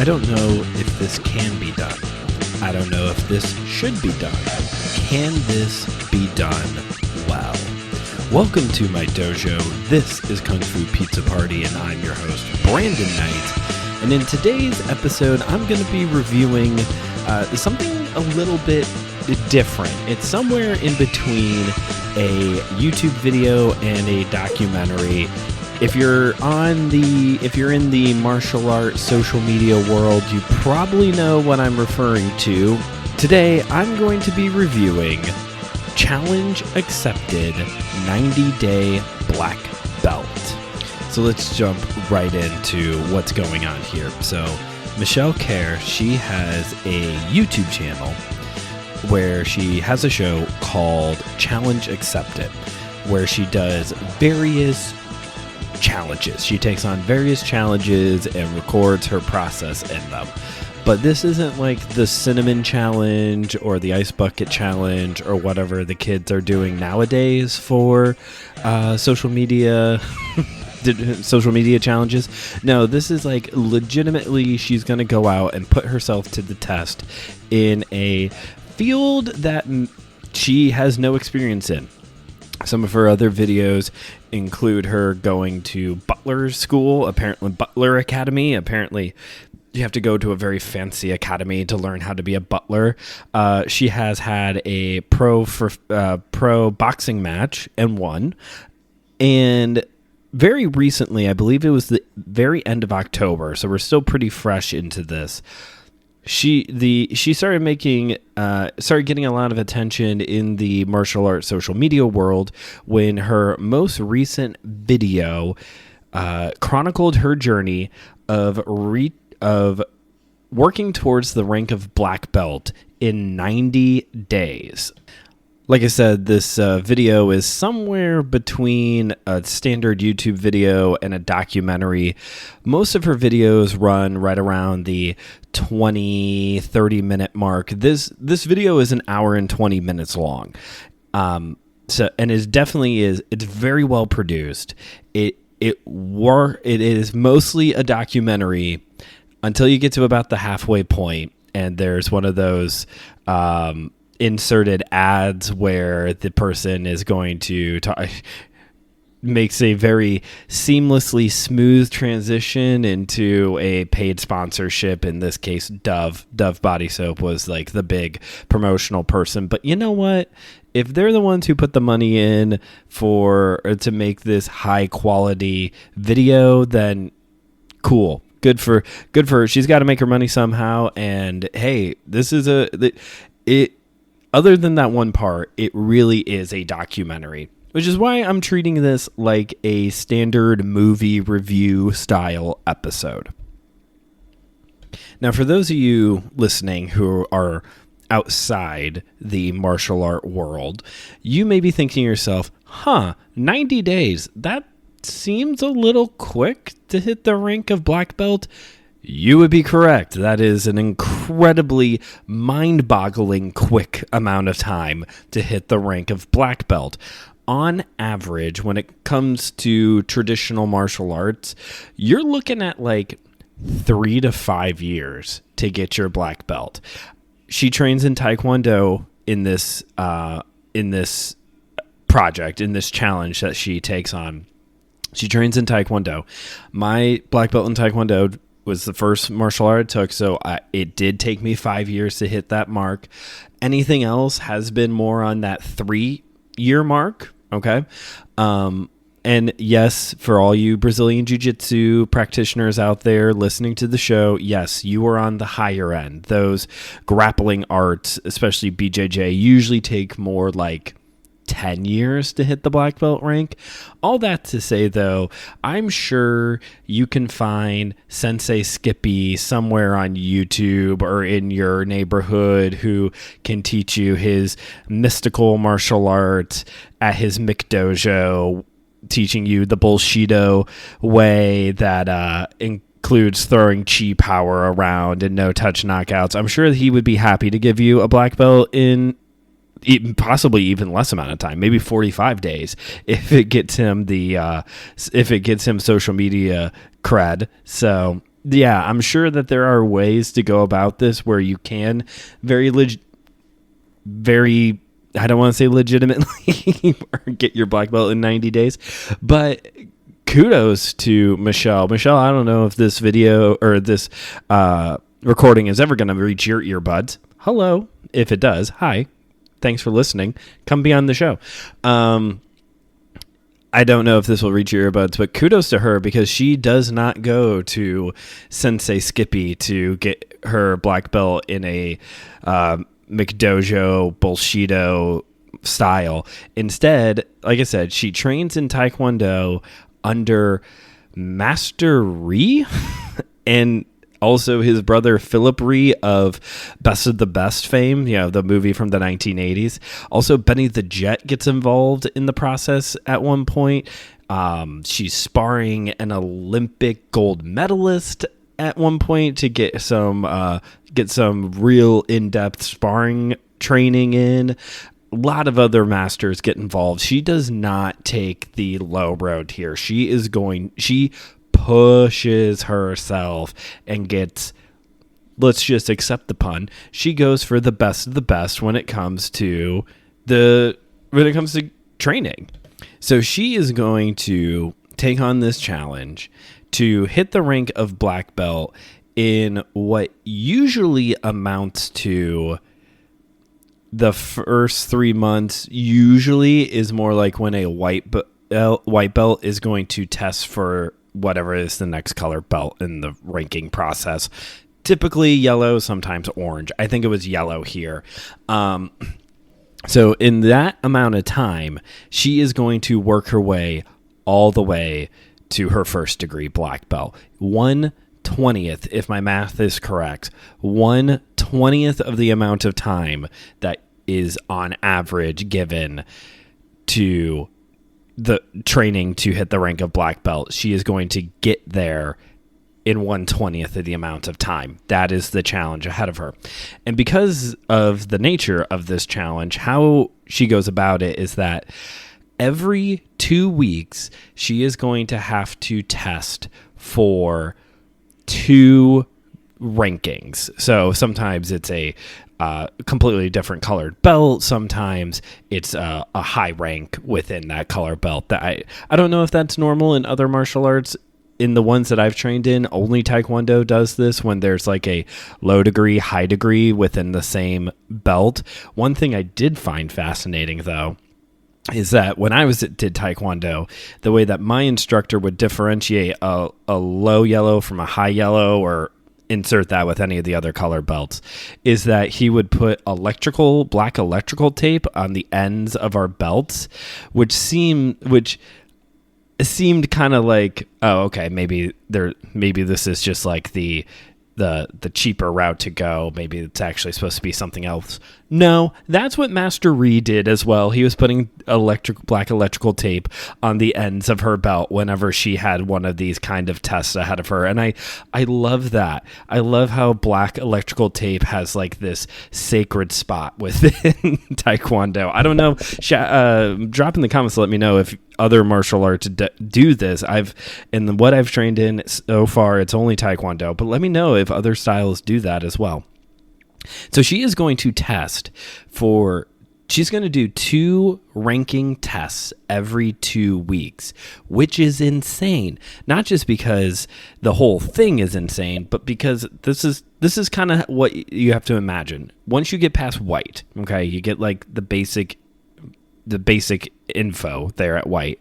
I don't know if this can be done. I don't know if this should be done. Can this be done well? Welcome to my dojo. This is Kung Fu Pizza Party, and I'm your host, Brandon Knight. And in today's episode, I'm going to be reviewing something a little bit different. It's somewhere in between a YouTube video and a documentary. If you're in the martial arts social media world, you probably know what I'm referring to. Today, I'm going to be reviewing Challenge Accepted 90-Day Black Belt. So let's jump right into what's going on here. So Michelle Khare, she has a YouTube channel where she has a show called Challenge Accepted, where she does various challenges. She takes on various challenges and records her process in them. But this isn't like the cinnamon challenge or the ice bucket challenge or whatever the kids are doing nowadays for social media challenges. No, this is like legitimately she's going to go out and put herself to the test in a field that she has no experience in. Some of her other videos include her going to Butler School, apparently Butler Academy. Apparently, you have to go to a very fancy academy to learn how to be a butler. She has had a pro boxing match and won. And very recently, I believe it was the very end of October, so we're still pretty fresh into this. She started getting a lot of attention in the martial arts social media world when her most recent video chronicled her journey of working towards the rank of black belt in 90 days. Like I said, this video is somewhere between a standard YouTube video and a documentary. Most of her videos run right around the 20-30 minute mark. This video is an hour and 20 minutes long. It's very well produced. It is mostly a documentary until you get to about the halfway point, and there's one of those inserted ads where the person is going to makes a very seamlessly smooth transition into a paid sponsorship. In this case, Dove body soap was like the big promotional person. But you know what? If they're the ones who put the money in to make this high quality video, then cool. Good for her. She's got to make her money somehow. And hey, this is other than that one part, it really is a documentary, which is why I'm treating this like a standard movie review style episode. Now, for those of you listening who are outside the martial art world, you may be thinking to yourself, 90 days, that seems a little quick to hit the rank of black belt. You would be correct. That is an incredibly mind-boggling quick amount of time to hit the rank of black belt. On average, when it comes to traditional martial arts, you're looking at like 3 to 5 years to get your black belt. She trains in Taekwondo in this project, in this challenge that she takes on. She trains in Taekwondo. My black belt in Taekwondo was the first martial art I took, so it did take me 5 years to hit that mark. Anything else has been more on that 3-year mark, okay? And yes, for all you Brazilian Jiu-Jitsu practitioners out there listening to the show, yes, you are on the higher end. Those grappling arts, especially BJJ, usually take more like 10 years to hit the black belt rank. All that to say, though, I'm sure you can find Sensei Skippy somewhere on YouTube or in your neighborhood who can teach you his mystical martial arts at his McDojo, teaching you the Bullshido way that includes throwing chi power around and no touch knockouts. I'm sure he would be happy to give you a black belt in possibly even less amount of time, maybe 45 days, if it gets him social media cred. So Yeah, I'm sure that there are ways to go about this where you can very, I don't want to say legitimately get your black belt in 90 days, but kudos to Michelle. Michelle, I don't know if this video or this recording is ever going to reach your earbuds. Hello. If it does, hi. Thanks for listening. Come be on the show. I don't know if this will reach your earbuds, but kudos to her because she does not go to Sensei Skippy to get her black belt in a McDojo Bullshido style. Instead, like I said, she trains in Taekwondo under Master Ree and also his brother Philip Ree of Best of the Best fame, the movie from the 1980s. Also, Benny the Jet gets involved in the process at one point. She's sparring an Olympic gold medalist at one point to get some real in-depth sparring training in. A lot of other masters get involved. She does not take the low road here. She pushes herself and gets, let's just accept the pun, she goes for the best of the best when it comes to training. So she is going to take on this challenge to hit the rank of black belt in what usually amounts to the first 3 months. Usually is more like when a white belt is going to test for whatever is the next color belt in the ranking process. Typically yellow, sometimes orange. I think it was yellow here. So in that amount of time, she is going to work her way all the way to her first degree black belt. 1/20th, if my math is correct, 1/20th of the amount of time that is on average given to the training to hit the rank of black belt. She is going to get there in 1/20th of the amount of time. That is the challenge ahead of her. And because of the nature of this challenge, how she goes about it is that every 2 weeks, she is going to have to test for 2 rankings. So sometimes it's a completely different colored belt. Sometimes it's a high rank within that color belt. That I don't know if that's normal in other martial arts. In the ones that I've trained in, only Taekwondo does this when there's like a low degree, high degree within the same belt. One thing I did find fascinating, though, is that when I did Taekwondo, the way that my instructor would differentiate a low yellow from a high yellow, or insert that with any of the other color belts, is that he would put black electrical tape on the ends of our belts, which seemed kind of like, oh, okay, maybe this is just like the cheaper route to go. Maybe it's actually supposed to be something else. No, that's what Master Ree did as well. He was putting black electrical tape on the ends of her belt whenever she had one of these kind of tests ahead of her. And I love that. I love how black electrical tape has like this sacred spot within Taekwondo. I don't know. Drop in the comments to let me know if other martial arts do this. In what I've trained in so far, it's only Taekwondo, but let me know if other styles do that as well. So she is going to she's going to do 2 ranking tests every 2 weeks, which is insane. Not just because the whole thing is insane, but because this is kind of what you have to imagine. Once you get past white, okay, you get like the basic info there at white.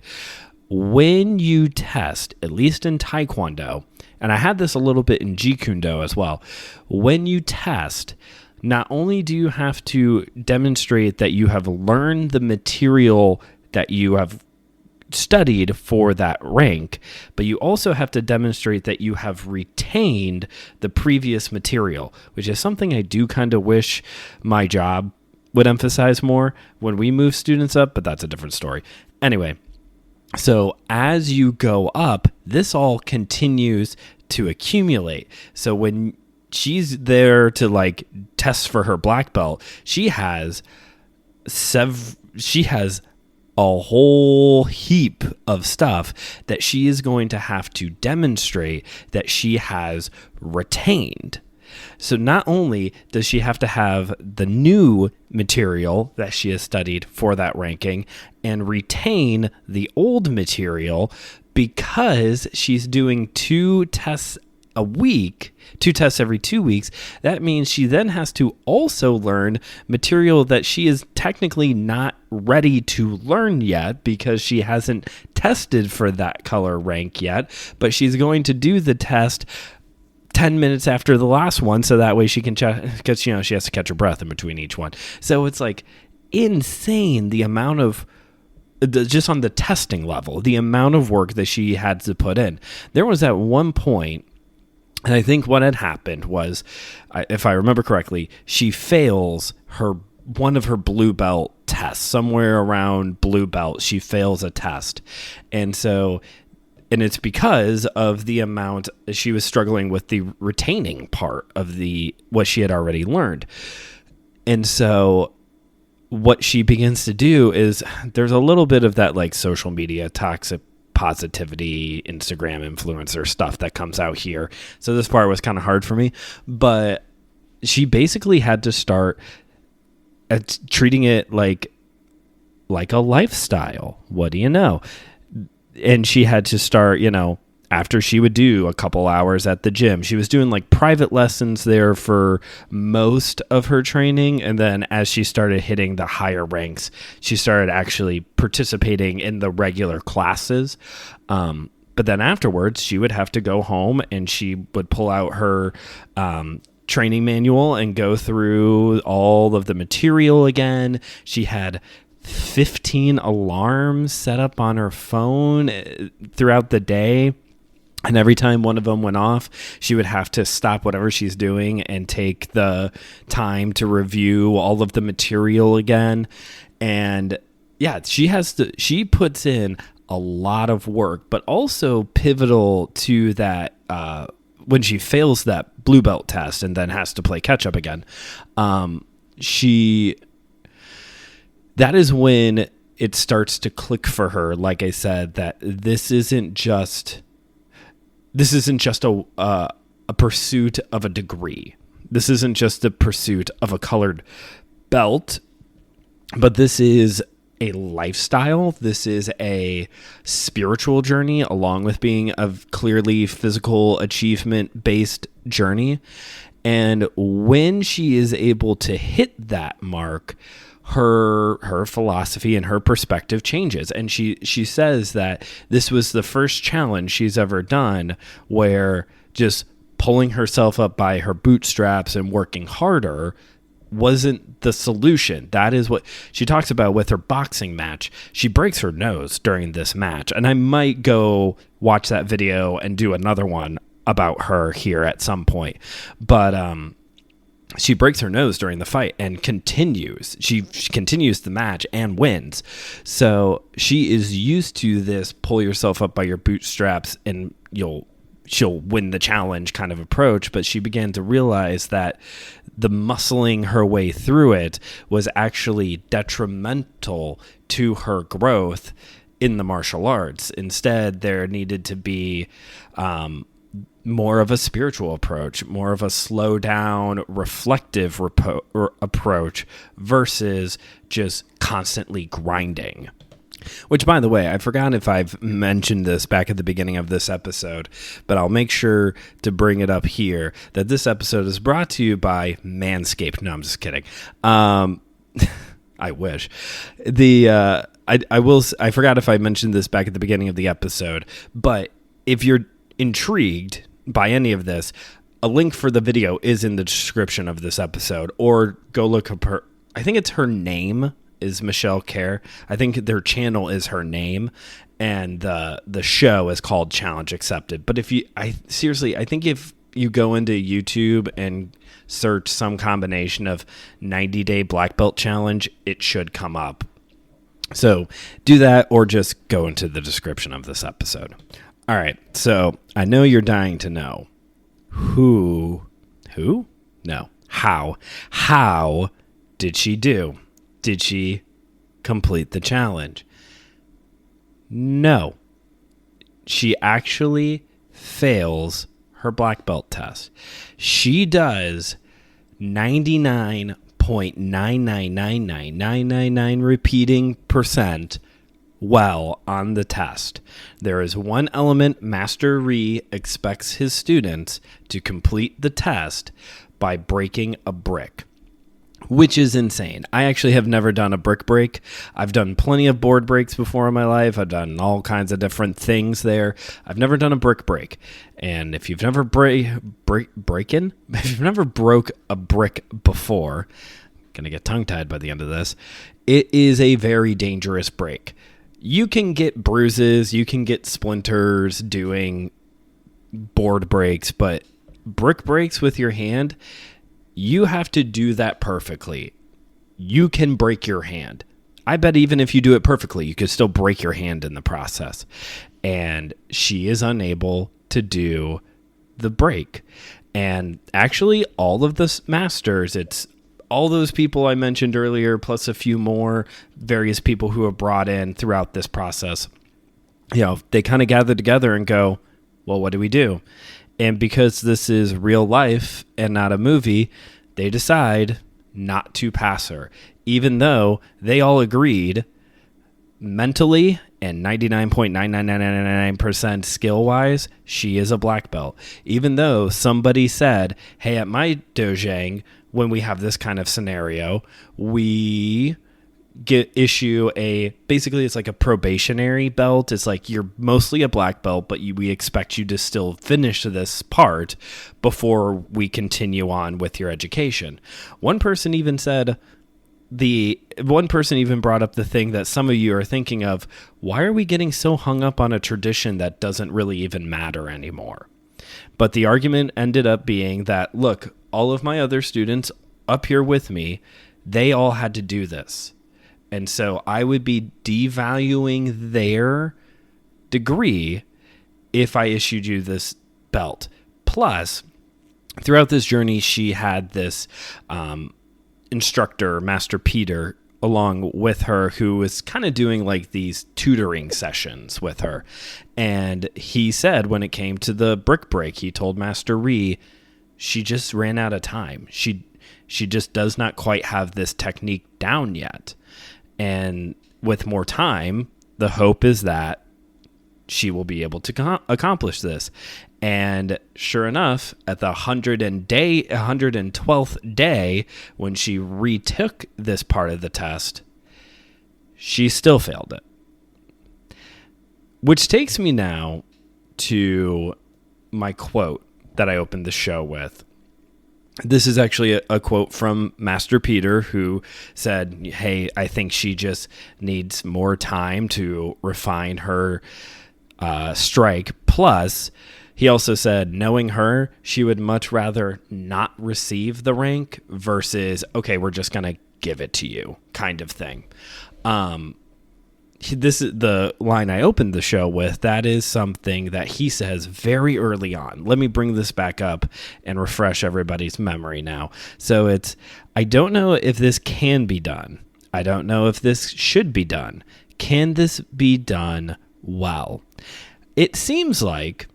When you test, at least in Taekwondo, and I had this a little bit in Jeet Kune Do as well, when you test, not only do you have to demonstrate that you have learned the material that you have studied for that rank, but you also have to demonstrate that you have retained the previous material, which is something I do kind of wish my job would emphasize more when we move students up, but that's a different story. Anyway, so as you go up, this all continues to accumulate. So when she's there to like test for her black belt, she has a whole heap of stuff that she is going to have to demonstrate that she has retained. So not only does she have to have the new material that she has studied for that ranking and retain the old material, because she's doing 2 tests a week, 2 tests every 2 weeks, that means she then has to also learn material that she is technically not ready to learn yet because she hasn't tested for that color rank yet, but she's going to do the test 10 minutes after the last one, so that way she can check, because she has to catch her breath in between each one. So it's like insane the amount of, just on the testing level, the amount of work that she had to put in. There was at one point, and I think what had happened was, if I remember correctly, she fails one of her blue belt tests. Somewhere around blue belt, she fails a test. And it's because of the amount she was struggling with the retaining part of what she had already learned. And so what she begins to do is, there's a little bit of that like social media toxic positivity, Instagram influencer stuff that comes out here. So this part was kind of hard for me, but she basically had to start treating it like a lifestyle. What do you know? And she had to start, after she would do a couple hours at the gym, she was doing like private lessons there for most of her training. And then as she started hitting the higher ranks, she started actually participating in the regular classes. But then afterwards, she would have to go home and she would pull out her training manual and go through all of the material again. She had 15 alarms set up on her phone throughout the day. And every time one of them went off, she would have to stop whatever she's doing and take the time to review all of the material again. And yeah, she puts in a lot of work, but also pivotal to that, when she fails that blue belt test and then has to play catch up again, that is when it starts to click for her. Like I said, that this isn't just a pursuit of a degree. This isn't just the pursuit of a colored belt, but this is a lifestyle. This is a spiritual journey, along with being a clearly physical achievement based journey. And when she is able to hit that mark, her philosophy and her perspective changes. And she says that this was the first challenge she's ever done where just pulling herself up by her bootstraps and working harder wasn't the solution. That is what she talks about with her boxing match. She breaks her nose during this match. And I might go watch that video and do another one about her here at some point. But she breaks her nose during the fight and continues. She continues the match and wins. So she is used to this pull yourself up by your bootstraps and she'll win the challenge kind of approach. But she began to realize that the muscling her way through it was actually detrimental to her growth in the martial arts. Instead, there needed to be more of a spiritual approach, more of a slow down, reflective approach versus just constantly grinding. Which, by the way, I forgot if I've mentioned this back at the beginning of this episode, but I'll make sure to bring it up here, that this episode is brought to you by Manscaped. No, I'm just kidding. I wish. I forgot if I mentioned this back at the beginning of the episode, but if you're intrigued by any of this, a link for the video is in the description of this episode, or go look up her. I think it's her name is Michelle Khare. I think their channel is her name, and the show is called Challenge Accepted. But I think if you go into YouTube and search some combination of 90-day black belt challenge, it should come up. So do that, or just go into the description of this episode. All right, so I know you're dying to know how did she do? Did she complete the challenge. No, she actually fails her black belt test. She does 99.9999999 repeating percent well on the test. There is one element Master Ree expects his students to complete the test by breaking a brick, which is insane. I actually have never done a brick break. I've done plenty of board breaks before in my life. I've done all kinds of different things there. I've never done a brick break. And if you've never if you've never broke a brick before, I'm gonna get tongue-tied by the end of this, it is a very dangerous break. You can get bruises, you can get splinters doing board breaks, but brick breaks with your hand, you have to do that perfectly. You can break your hand. I bet even if you do it perfectly, you could still break your hand in the process. And she is unable to do the break. And actually, all of the masters, it's all those people I mentioned earlier, plus a few more various people who are brought in throughout this process. You know, they kind of gather together and go, well, what do we do? And because this is real life and not a movie, they decide not to pass her, even though they all agreed mentally and 99.99999% skill-wise, she is a black belt. Even though somebody said, hey, at my dojang, when we have this kind of scenario, we issue basically it's like a probationary belt. It's like you're mostly a black belt, but we expect you to still finish this part before we continue on with your education. One person even brought up the thing that some of you are thinking of, why are we getting so hung up on a tradition that doesn't really even matter anymore? But the argument ended up being that, look, all of my other students up here with me, they all had to do this. And so I would be devaluing their degree if I issued you this belt. Plus, throughout this journey, she had this instructor, Master Peter, along with her, who was kind of doing like these tutoring sessions with her. And he said when it came to the brick break, he told Master Ree, she just ran out of time. She just does not quite have this technique down yet. And with more time, the hope is that she will be able to accomplish this. And sure enough, at the 112th day, when she retook this part of the test, she still failed it. Which takes me now to my quote that I opened the show with. This is actually a quote from Master Peter, who said, hey, I think she just needs more time to refine her strike. Plus, he also said, knowing her, she would much rather not receive the rank versus, okay, we're just going to give it to you kind of thing. This is the line I opened the show with. That is something that he says very early on. Let me bring this back up and refresh everybody's memory now. So it's, I don't know if this can be done. I don't know if this should be done. Can this be done well? It seems like,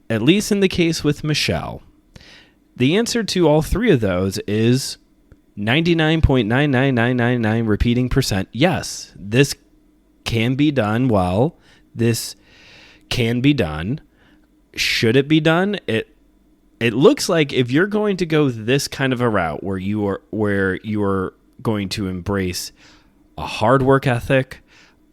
at least in the case with Michelle, the answer to all three of those is 99.99999 repeating percent. Yes, this can be done well. This can be done. Should it be done? It looks like if you're going to go this kind of a route where you are going to embrace a hard work ethic,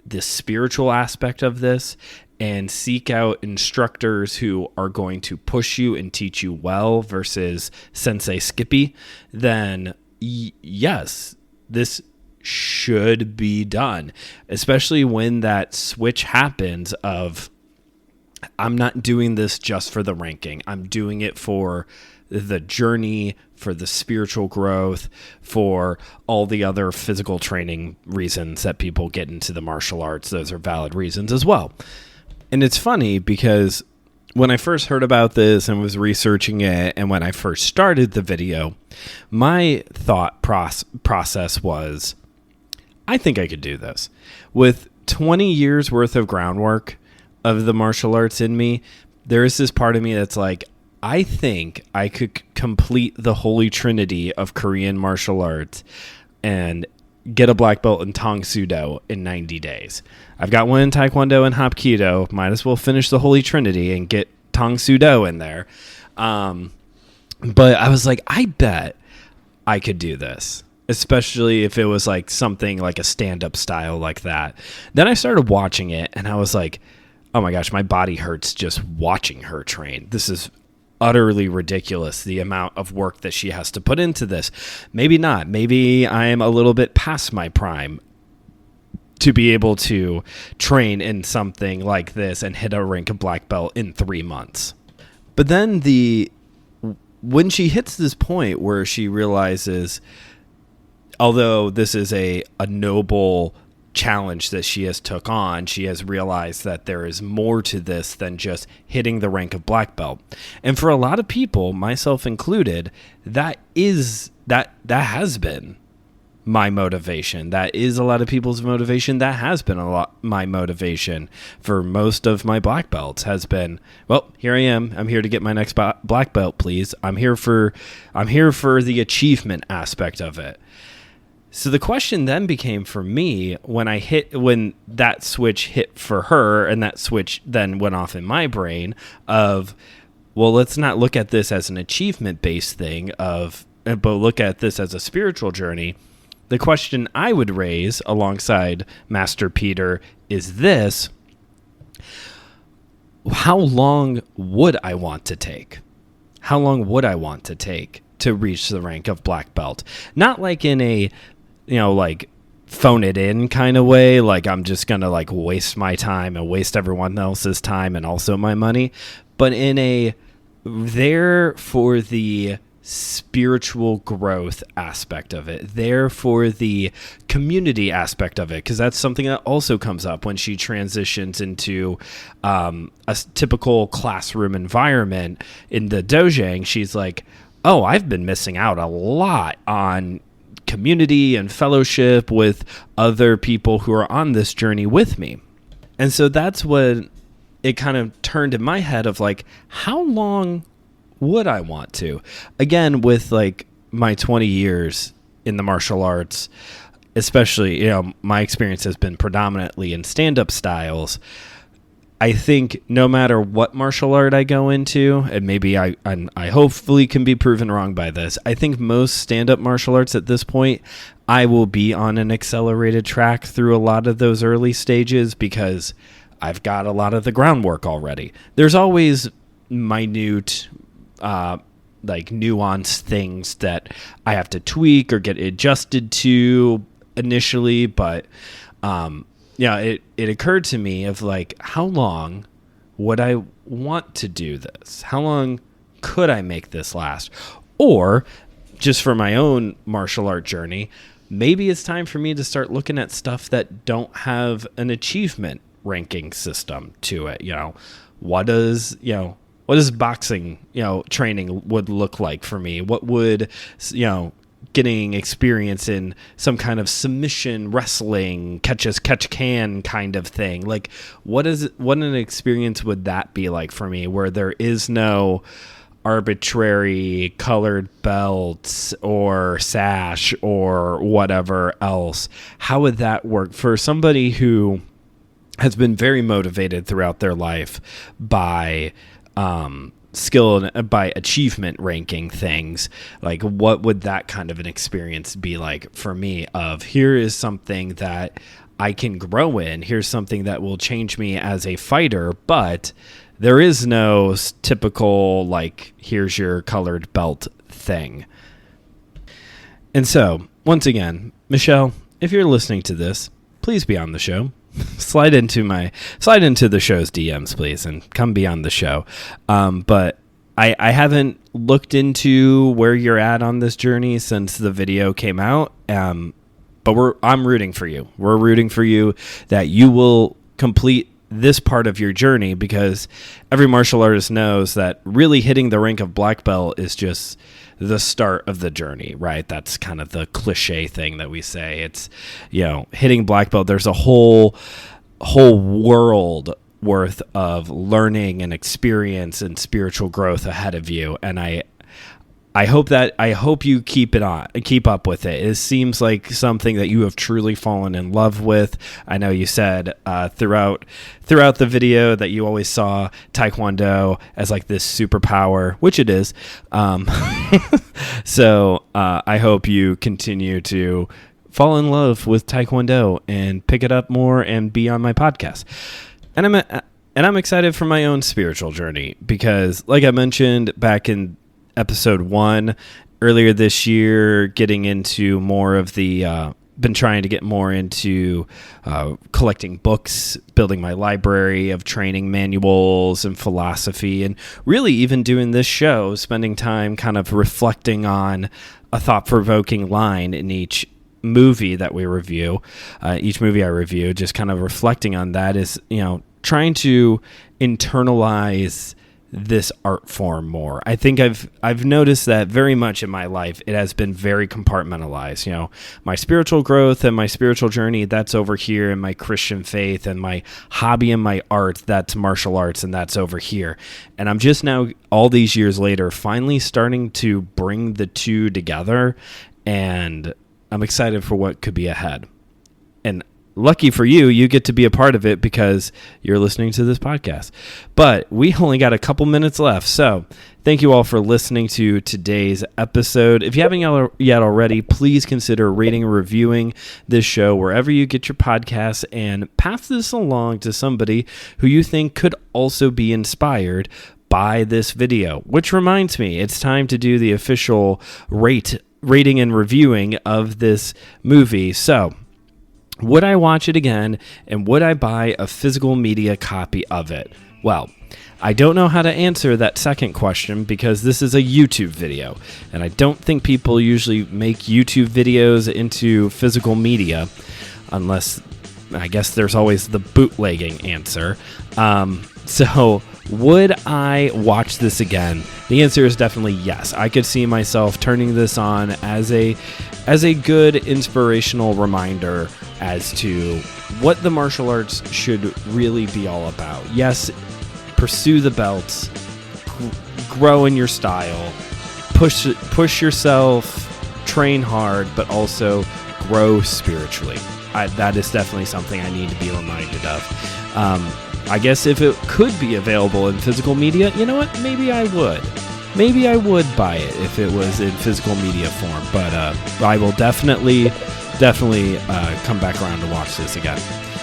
the spiritual aspect of this, and seek out instructors who are going to push you and teach you well versus Sensei Skippy, then yes, this should be done, especially when that switch happens of, I'm not doing this just for the ranking. I'm doing it for the journey, for the spiritual growth, for all the other physical training reasons that people get into the martial arts. Those are valid reasons as well. And it's funny because when I first heard about this and was researching it, and when I first started the video, my thought process was, I think I could do this. With 20 years worth of groundwork of the martial arts in me, there is this part of me that's like, I think I could complete the holy trinity of Korean martial arts and get a black belt in Tong Sudo in 90 days. I've got one in Taekwondo and Hapkido. Might as well finish the holy trinity and get Tong Sudo in there. But I was like, I bet I could do this, especially if it was like something like a stand-up style like that. Then I started watching it, and I was like, oh my gosh, my body hurts just watching her train. This is utterly ridiculous, the amount of work that she has to put into this. Maybe not. Maybe I am a little bit past my prime to be able to train in something like this and hit a rank of black belt in 3 months. But then when she hits this point where she realizes, although this is a noble challenge that she has took on, she has realized that there is more to this than just hitting the rank of black belt. And for a lot of people, myself included, that has been my motivation. That is a lot of people's motivation. That has been my motivation for most of my black belts has been, well, here I am. I'm here to get my next black belt, please. I'm here for the achievement aspect of it. So the question then became for me when that switch hit for her, and that switch then went off in my brain of, well, let's not look at this as an achievement-based thing but look at this as a spiritual journey. The question I would raise alongside Master Peter is this: how long would I want to take? How long would I want to take to reach the rank of black belt? Not like in a, like phone it in kind of way, like I'm just going to like waste my time and waste everyone else's time and also my money, but in a there for the spiritual growth aspect of it, there for the community aspect of it, because that's something that also comes up when she transitions into a typical classroom environment in the dojang. She's like, oh, I've been missing out a lot on community and fellowship with other people who are on this journey with me. And so that's what it kind of turned in my head of like, how long would I want to? Again, with like my 20 years in the martial arts, especially, my experience has been predominantly in stand-up styles. I think no matter what martial art I go into, and maybe I hopefully can be proven wrong by this, I think most stand-up martial arts at this point, I will be on an accelerated track through a lot of those early stages because I've got a lot of the groundwork already. There's always minute, like nuanced things that I have to tweak or get adjusted to initially, but it occurred to me of like, how long would I want to do this? How long could I make this last? Or just for my own martial art journey, maybe it's time for me to start looking at stuff that don't have an achievement ranking system to it. What does boxing, training would look like for me? What would, getting experience in some kind of submission wrestling, catch as catch can kind of thing? Like, what an experience would that be like for me, where there is no arbitrary colored belts or sash or whatever else? How would that work for somebody who has been very motivated throughout their life by skill and by achievement ranking things? Like, what would that kind of an experience be like for me of, here is something that I can grow in, here's something that will change me as a fighter, but there is no typical, like, here's your colored belt thing. And so, once again, Michelle, if you're listening to this, please be on the show. Slide into the show's DMs, please, and come be on the show. But I haven't looked into where you're at on this journey since the video came out. But I'm rooting for you. We're rooting for you that you will complete this part of your journey, because every martial artist knows that really hitting the rank of black belt is just the start of the journey, right? That's kind of the cliche thing that we say. It's, hitting black belt. There's a whole world worth of learning and experience and spiritual growth ahead of you. And I hope you keep up with it. It seems like something that you have truly fallen in love with. I know you said throughout the video that you always saw Taekwondo as like this superpower, which it is. So I hope you continue to fall in love with Taekwondo and pick it up more and be on my podcast. And I'm excited for my own spiritual journey because, like I mentioned back in episode 1 earlier this year, getting into more of the been trying to get more into collecting books, building my library of training manuals and philosophy, and really even doing this show, spending time kind of reflecting on a thought-provoking line in each movie that we review, each movie I review, just kind of reflecting on that is, trying to internalize this art form more. I think I've noticed that very much in my life. It has been very compartmentalized. My spiritual growth and my spiritual journey, that's over here, in my Christian faith, and my hobby and my art, that's martial arts, and that's over here. And I'm just now, all these years later, finally starting to bring the two together, and I'm excited for what could be ahead. And lucky for you, you get to be a part of it because you're listening to this podcast. But we only got a couple minutes left. So thank you all for listening to today's episode. If you haven't yet already, please consider rating and reviewing this show wherever you get your podcasts, and pass this along to somebody who you think could also be inspired by this video. Which reminds me, it's time to do the official rating and reviewing of this movie. So, would I watch it again, and would I buy a physical media copy of it? Well, I don't know how to answer that second question because this is a YouTube video, and I don't think people usually make YouTube videos into physical media, unless, I guess there's always the bootlegging answer. So, would I watch this again? The answer is definitely yes. I could see myself turning this on as a good inspirational reminder as to what the martial arts should really be all about. Yes, pursue the belts, grow in your style, push yourself, train hard, but also grow spiritually. That is definitely something I need to be reminded of. I guess if it could be available in physical media, you know what? Maybe I would. Maybe I would buy it if it was in physical media form. But I will definitely come back around to watch this again.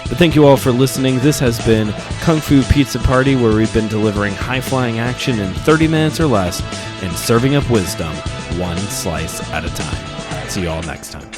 But thank you all for listening. This has been Kung Fu Pizza Party, where we've been delivering high-flying action in 30 minutes or less and serving up wisdom one slice at a time. See you all next time.